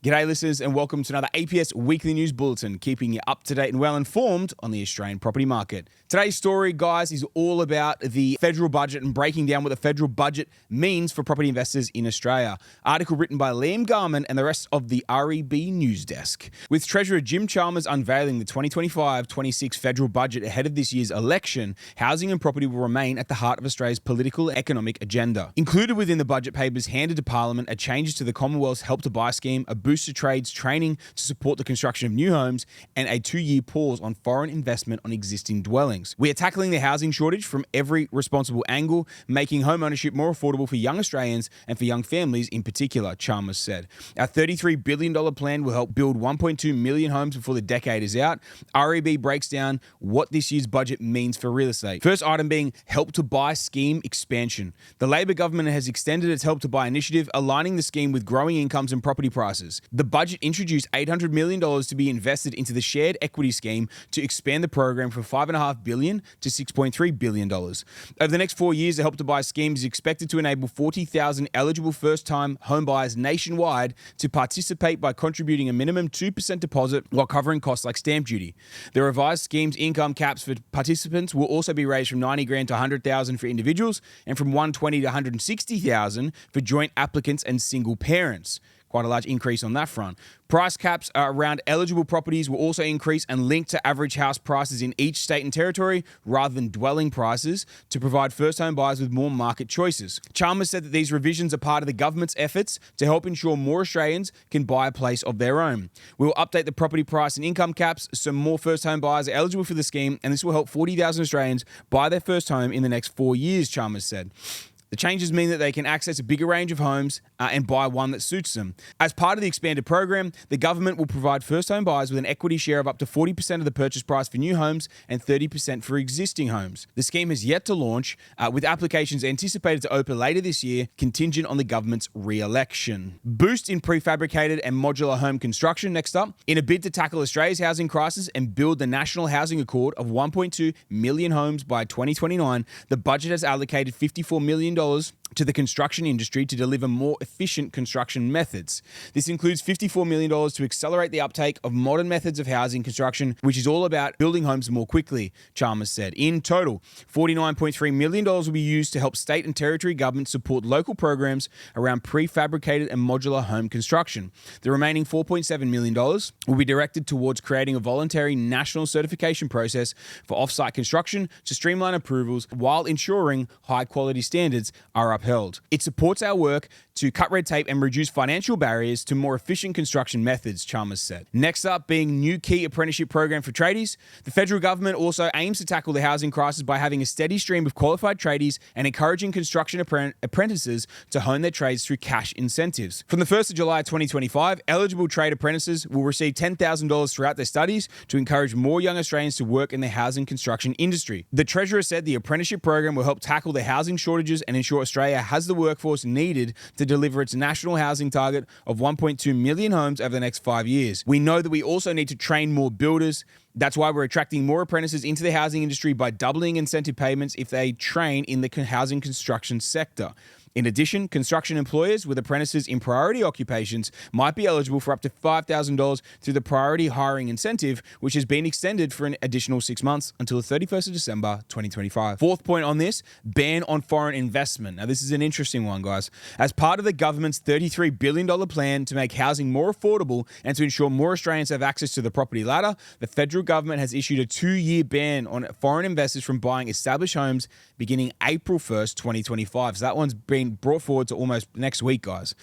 G'day listeners and welcome to another APS Weekly News Bulletin, keeping you up to date and well informed on the Australian property market. Today's story, guys, is all about the federal budget and breaking down what the federal budget means for property investors in Australia. Article written by Liam Garman and the rest of the REB News Desk. With Treasurer Jim Chalmers unveiling the 2025-26 federal budget ahead of this year's election, housing and property will remain at the heart of Australia's political and economic agenda. Included within the budget papers handed to Parliament are changes to the Commonwealth's Help to Buy scheme, a boost to trades training to support the construction of new homes, and a 2-year pause on foreign investment on existing dwellings. We are tackling the housing shortage from every responsible angle, making home ownership more affordable for young Australians and for young families in particular, Chalmers said. Our $33 billion plan will help build 1.2 million homes before the decade is out. REB breaks down what this year's budget means for real estate. First item being Help to Buy scheme expansion. The Labor government has extended its Help to Buy initiative, aligning the scheme with growing incomes and property prices. The budget introduced $800 million to be invested into the shared equity scheme to expand the program from $5.5 billion to $6.3 billion. Over the next 4 years, the Help to Buy scheme is expected to enable 40,000 eligible first-time home buyers nationwide to participate by contributing a minimum 2% deposit while covering costs like stamp duty. The revised scheme's income caps for participants will also be raised from $90,000 to $100,000 for individuals and from $120,000 to $160,000 for joint applicants and single parents. Quite a large increase on that front. Price caps around eligible properties will also increase and link to average house prices in each state and territory rather than dwelling prices to provide first home buyers with more market choices. Chalmers said that these revisions are part of the government's efforts to help ensure more Australians can buy a place of their own. We will update the property price and income caps so more first home buyers are eligible for the scheme, and this will help 40,000 Australians buy their first home in the next 4 years, Chalmers said. The changes mean that they can access a bigger range of homes and buy one that suits them. As part of the expanded program, the government will provide first home buyers with an equity share of up to 40% of the purchase price for new homes and 30% for existing homes. The scheme has yet to launch, with applications anticipated to open later this year, contingent on the government's re-election. Boost in prefabricated and modular home construction next up. In a bid to tackle Australia's housing crisis and build the National Housing Accord of 1.2 million homes by 2029, the budget has allocated $54 million to the construction industry to deliver more efficient construction methods. This includes $54 million to accelerate the uptake of modern methods of housing construction, which is all about building homes more quickly, Chalmers said. In total, $49.3 million will be used to help state and territory governments support local programs around prefabricated and modular home construction. The remaining $4.7 million will be directed towards creating a voluntary national certification process for off-site construction to streamline approvals while ensuring high-quality standards are upheld. It supports our work to cut red tape and reduce financial barriers to more efficient construction methods, Chalmers said. Next up being new key apprenticeship program for tradies. The federal government also aims to tackle the housing crisis by having a steady stream of qualified tradies and encouraging construction apprentices to hone their trades through cash incentives. From the 1st of July 2025, eligible trade apprentices will receive $10,000 throughout their studies to encourage more young Australians to work in the housing construction industry. The Treasurer said the apprenticeship program will help tackle the housing shortages and ensure Australia has the workforce needed to deliver its national housing target of 1.2 million homes over the next 5 years. We know that we also need to train more builders. That's why we're attracting more apprentices into the housing industry by doubling incentive payments if they train in the housing construction sector. In addition, construction employers with apprentices in priority occupations might be eligible for up to $5,000 through the priority hiring incentive, which has been extended for an additional 6 months until the 31st of December 2025. Fourth point on this, ban on foreign investment. Now, this is an interesting one, guys. As part of the government's $33 billion plan to make housing more affordable and to ensure more Australians have access to the property ladder, the federal government has issued a 2-year ban on foreign investors from buying established homes beginning April 1st, 2025. So that one's been brought forward to almost next week, guys,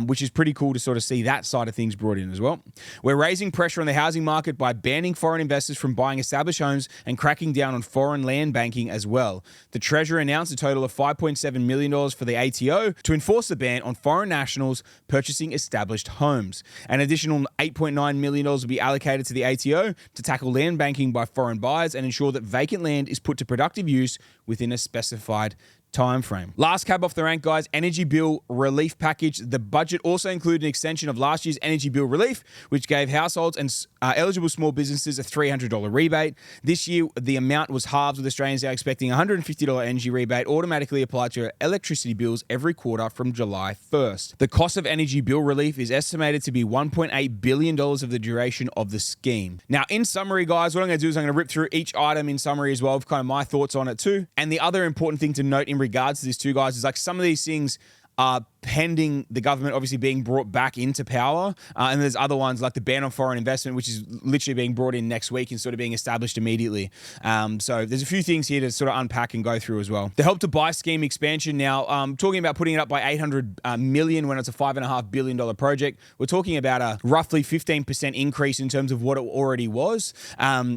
which is pretty cool to sort of see that side of things brought in as well. We're raising pressure on the housing market by banning foreign investors from buying established homes and cracking down on foreign land banking as well. The Treasurer announced a total of $5.7 million for the ATO to enforce the ban on foreign nationals purchasing established homes. An additional $8.9 million will be allocated to the ATO to tackle land banking by foreign buyers and ensure that vacant land is put to productive use within a specified time frame. Last cab off the rank, guys, energy bill relief package. The budget also included an extension of last year's energy bill relief, which gave households and eligible small businesses a $300 rebate. This year, the amount was halved, with Australians now expecting a $150 energy rebate automatically applied to electricity bills every quarter from July 1st. The cost of energy bill relief is estimated to be $1.8 billion of the duration of the scheme. Now, in summary, guys, what I'm going to do is I'm going to rip through each item in summary as well, kind of my thoughts on it too. And the other important thing to note in regards to this too, guys, is like some of these things are pending the government obviously being brought back into power. And there's other ones like the ban on foreign investment, which is literally being brought in next week and sort of being established immediately. So there's a few things here to sort of unpack and go through as well. The Help to Buy scheme expansion now, talking about putting it up by $800 million when it's a $5.5 billion project. We're talking about a roughly 15% increase in terms of what it already was,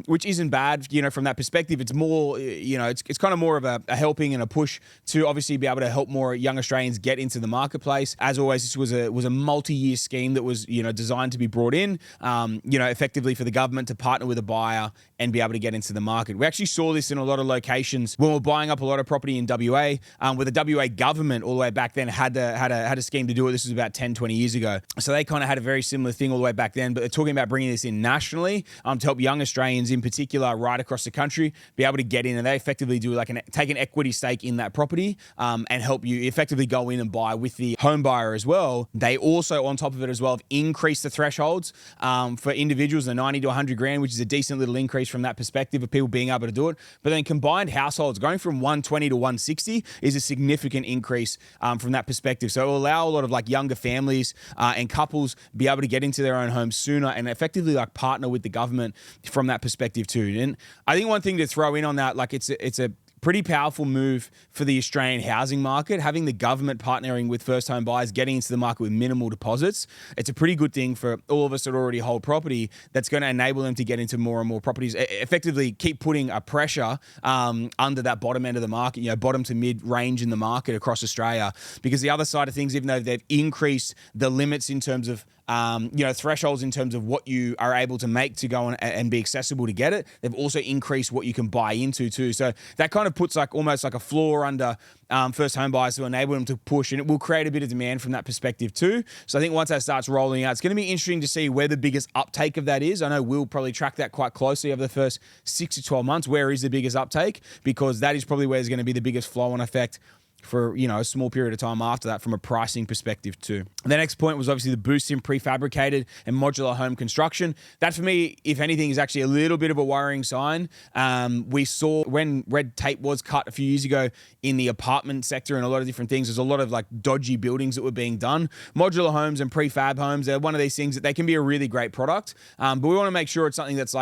which isn't bad, from that perspective. It's more, it's kind of more of a helping and a push to obviously be able to help more young Australians get into the marketplace. As always, this was a multi-year scheme that was, designed to be brought in, effectively for the government to partner with a buyer and be able to get into the market. We actually saw this in a lot of locations when we're buying up a lot of property in WA, where the WA government all the way back then had a scheme to do it. This was about 10, 20 years ago. So they kind of had a very similar thing all the way back then, but they're talking about bringing this in nationally to help young Australians in particular right across the country be able to get in, and they effectively do take an equity stake in that property and help you effectively go in and buy with the home buyer as well. They also, on top of it as well, have increased the thresholds for individuals, the 90 to 100 grand, which is a decent little increase from that perspective of people being able to do it. But then combined households going from 120 to 160 is a significant increase from that perspective. So it will allow a lot of younger families and couples be able to get into their own homes sooner and effectively partner with the government from that perspective too. And I think one thing to throw in on that, it's a pretty powerful move for the Australian housing market, having the government partnering with first home buyers, getting into the market with minimal deposits. It's a pretty good thing for all of us that already hold property that's going to enable them to get into more and more properties, effectively keep putting a pressure under that bottom end of the market, bottom to mid range in the market across Australia. Because the other side of things, even though they've increased the limits in terms of thresholds in terms of what you are able to make to go on and be accessible to get it, they've also increased what you can buy into too. So that kind of puts almost like a floor under first home buyers to enable them to push, and it will create a bit of demand from that perspective too. So I think once that starts rolling out, it's going to be interesting to see where the biggest uptake of that is. I know we'll probably track that quite closely over the first 6 to 12 months. Where is the biggest uptake? Because that is probably where there's going to be the biggest flow-on effect for a small period of time after that from a pricing perspective too. The next point was obviously the boost in prefabricated and modular home construction. That for me, if anything, is actually a little bit of a worrying sign. We saw when red tape was cut a few years ago in the apartment sector and a lot of different things, there's a lot of dodgy buildings that were being done. Modular homes and prefab homes, they're one of these things that they can be a really great product, but we want to make sure it's something that's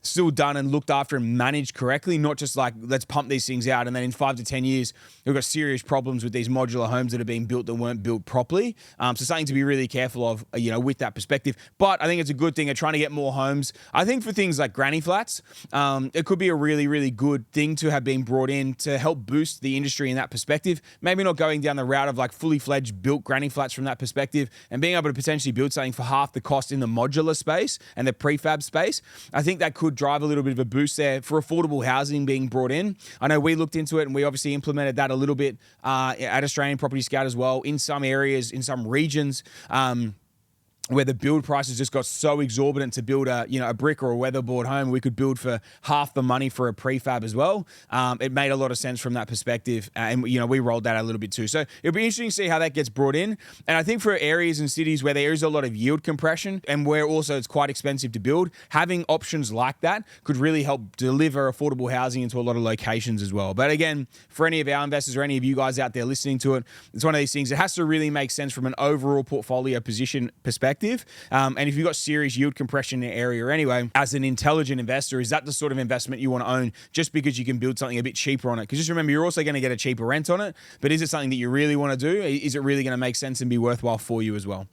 still done and looked after and managed correctly, not just let's pump these things out and then in 5 to 10 years we've got serious problems with these modular homes that are being built that weren't built properly. So something to be really careful of, with that perspective. But I think it's a good thing at trying to get more homes. I think for things like granny flats, it could be a really, really good thing to have been brought in to help boost the industry in that perspective. Maybe not going down the route of fully fledged built granny flats from that perspective and being able to potentially build something for half the cost in the modular space and the prefab space. I think that could drive a little bit of a boost there for affordable housing being brought in. I know we looked into it and we obviously implemented that a little bit at Australian Property Scout as well in some areas, in some regions. Where the build prices just got so exorbitant to build a brick or a weatherboard home, we could build for half the money for a prefab as well. It made a lot of sense from that perspective, and we rolled that a little bit too. So it'll be interesting to see how that gets brought in. And I think for areas and cities where there is a lot of yield compression and where also it's quite expensive to build, having options like that could really help deliver affordable housing into a lot of locations as well. But again, for any of our investors or any of you guys out there listening to it, it's one of these things. It has to really make sense from an overall portfolio position perspective. And if you've got serious yield compression in the area anyway, as an intelligent investor, is that the sort of investment you want to own just because you can build something a bit cheaper on it? Because just remember, you're also going to get a cheaper rent on it, but is it something that you really want to do? Is it really going to make sense and be worthwhile for you as well?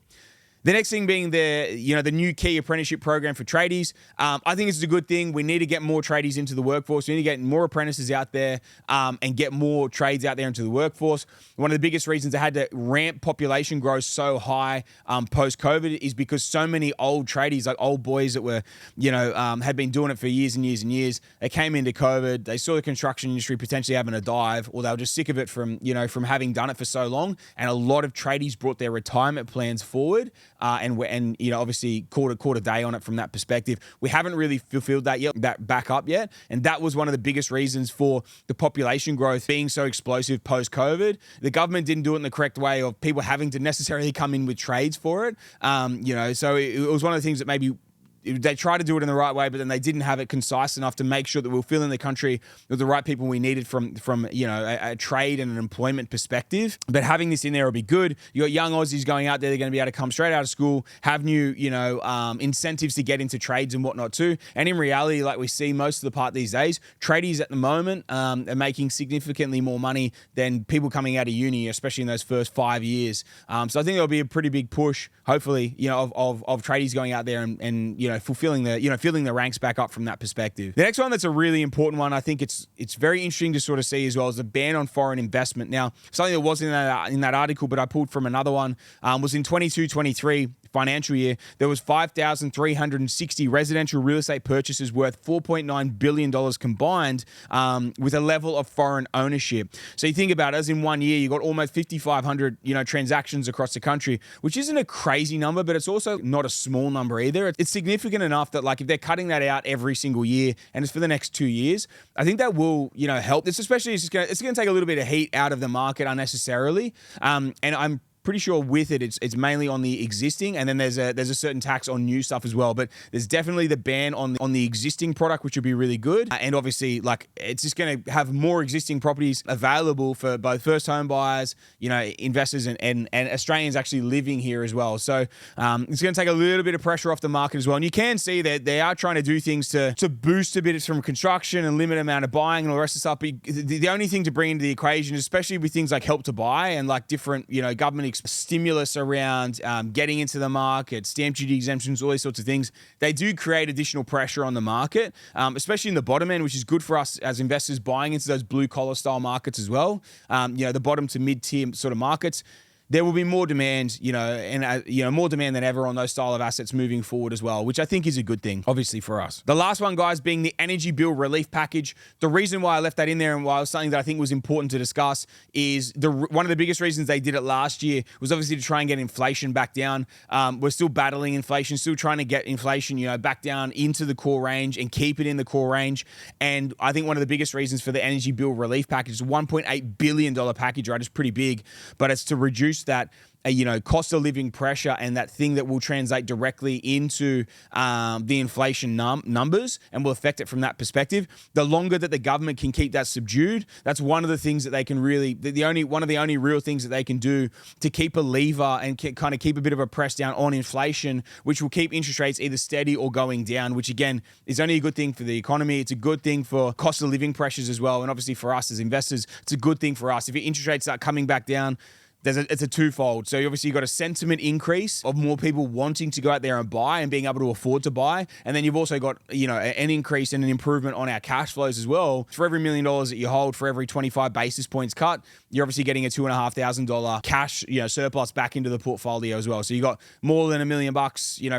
The next thing being the new key apprenticeship program for tradies. I think it's a good thing. We need to get more tradies into the workforce. We need to get more apprentices out there and get more trades out there into the workforce. One of the biggest reasons they had to ramp population growth so high post-COVID is because so many old tradies, like old boys that were, had been doing it for years and years and years, they came into COVID. They saw the construction industry potentially having a dive, or they were just sick of it from having done it for so long. And a lot of tradies brought their retirement plans forward. And obviously caught a day on it from that perspective. We haven't really fulfilled that back up yet, and that was one of the biggest reasons for the population growth being so explosive post-COVID. The government didn't do it in the correct way of people having to necessarily come in with trades for it. So it was one of the things that maybe they tried to do it in the right way, but then they didn't have it concise enough to make sure that we were filling the country with the right people we needed from a trade and an employment perspective. But having this in there will be good. You got young Aussies going out there; they're going to be able to come straight out of school, have new incentives to get into trades and whatnot too. And in reality, like we see most of the part these days, tradies at the moment are making significantly more money than people coming out of uni, especially in those first 5 years. So I think there'll be a pretty big push, hopefully, of tradies going out there and fulfilling filling the ranks back up from that perspective. The next one that's a really important one, I think it's very interesting to sort of see as well, is the ban on foreign investment. Now, something that wasn't in that article, but I pulled from another one, was in 22-23 financial year, there was 5,360 residential real estate purchases worth $4.9 billion combined, with a level of foreign ownership. So you think about it, as in 1 year, you got almost 5,500, transactions across the country, which isn't a crazy number, but it's also not a small number either. It's significant enough that, like, if they're cutting that out every single year and it's for the next 2 years, I think that will, help. This especially is it's going to take a little bit of heat out of the market unnecessarily. And I'm pretty sure with it's mainly on the existing, and then there's a certain tax on new stuff as well. But there's definitely the ban on the existing product, which would be really good. And obviously, like, it's just going to have more existing properties available for both first home buyers, investors and Australians actually living here as well. So it's going to take a little bit of pressure off the market as well. And you can see that they are trying to do things to boost a bit from construction and limit amount of buying and all the rest of stuff. But the only thing to bring into the equation, especially with things like help to buy and like different, government stimulus around getting into the market, stamp duty exemptions, all these sorts of things, they do create additional pressure on the market, especially in the bottom end, which is good for us as investors buying into those blue collar style markets as well. The bottom to mid tier sort of markets. There will be more demand, more demand than ever on those style of assets moving forward as well, which I think is a good thing, obviously, for us. The last one, guys, being the energy bill relief package. The reason why I left that in there and why it was something that I think was important to discuss is one of the biggest reasons they did it last year was obviously to try and get inflation back down. We're still battling inflation, still trying to get inflation, back down into the core range and keep it in the core range. And I think one of the biggest reasons for the energy bill relief package is a $1.8 billion package, right? It's pretty big, but it's to reduce that cost of living pressure and that thing that will translate directly into the inflation numbers and will affect it from that perspective. The longer that the government can keep that subdued, that's one of the things that they can really, one of the only real things that they can do to keep a lever and kind of keep a bit of a press down on inflation, which will keep interest rates either steady or going down, which again is only a good thing for the economy. It's a good thing for cost of living pressures as well. And obviously for us as investors, it's a good thing for us. If your interest rates start coming back down, it's a twofold. So obviously you've got a sentiment increase of more people wanting to go out there and buy and being able to afford to buy. And then you've also got, an increase and an improvement on our cash flows as well. For every $1 million that you hold, for every 25 basis points cut, you're obviously getting a $2,500 cash, surplus back into the portfolio as well. So you got more than $1 million,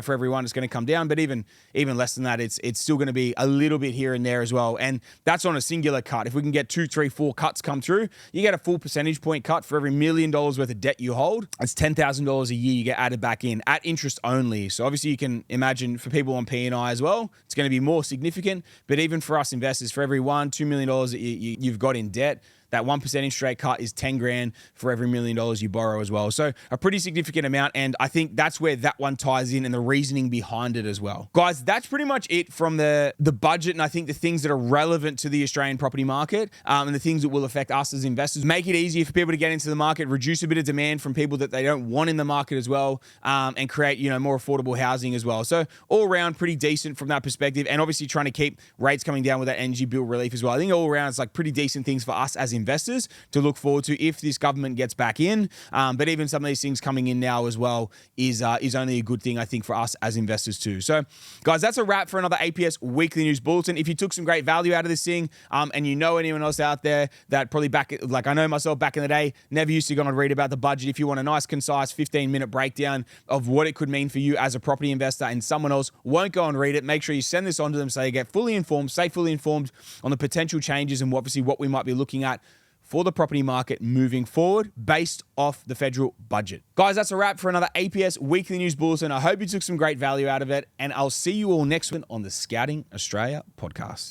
for everyone. It's going to come down, but even less than that, it's still going to be a little bit here and there as well. And that's on a singular cut. If we can get 2, 3, 4 cuts come through, you get a full percentage point cut for every $1 million worth of debt you hold. It's $10,000 a year you get added back in at interest only. So obviously you can imagine for people on P&I as well, it's going to be more significant. But even for us investors, for every $2 million that you've got in debt, that 1% interest rate cut is $10,000 for every $1 million you borrow as well. So a pretty significant amount. And I think that's where that one ties in and the reasoning behind it as well. Guys, that's pretty much it from the budget. And I think the things that are relevant to the Australian property market and the things that will affect us as investors, make it easier for people to get into the market, reduce a bit of demand from people that they don't want in the market as well, and create, more affordable housing as well. So all around pretty decent from that perspective. And obviously trying to keep rates coming down with that energy bill relief as well. I think all around it's like pretty decent things for us as investors. investors to look forward to if this government gets back in. But even some of these things coming in now as well is only a good thing, I think, for us as investors too. So, guys, that's a wrap for another APS Weekly News Bulletin. If you took some great value out of this thing, and you know anyone else out there that probably like I know myself back in the day, never used to go and read about the budget. If you want a nice, concise 15-minute breakdown of what it could mean for you as a property investor and someone else won't go and read it, make sure you send this on to them so they get fully informed, stay fully informed on the potential changes and obviously what we might be looking at for the property market moving forward based off the federal budget. Guys, that's a wrap for another APS Weekly News Bulletin. I hope you took some great value out of it, and I'll see you all next week on the Scouting Australia podcast.